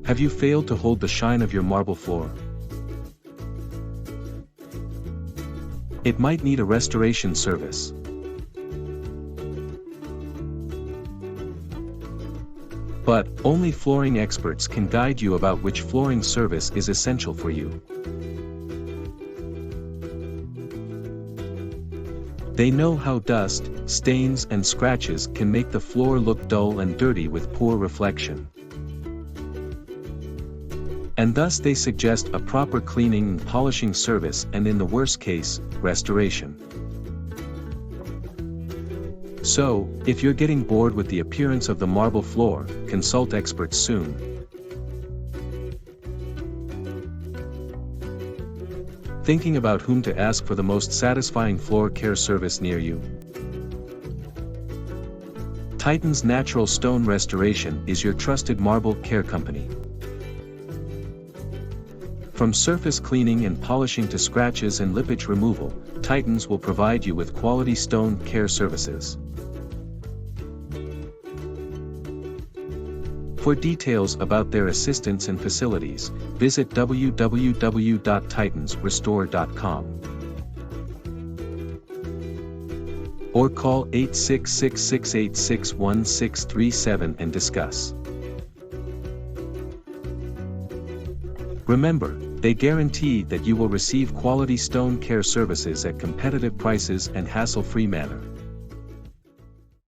Have you failed to hold the shine of your marble floor? It might need a restoration service. But, only flooring experts can guide you about which flooring service is essential for you. They know how dust, stains and scratches can make the floor look dull and dirty with poor reflection. And thus they suggest a proper cleaning and polishing service, and in the worst case, restoration. So, if you're getting bored with the appearance of the marble floor, consult experts soon. Thinking about whom to ask for the most satisfying floor care service near you? Titan's Natural Stone Restoration is your trusted marble care company. From surface cleaning and polishing to scratches and lippage removal, Titans will provide you with quality stone care services. For details about their assistance and facilities, visit www.titansrestore.com. Or call 866-686-1637 and discuss. Remember, they guarantee that you will receive quality stone care services at competitive prices and hassle-free manner.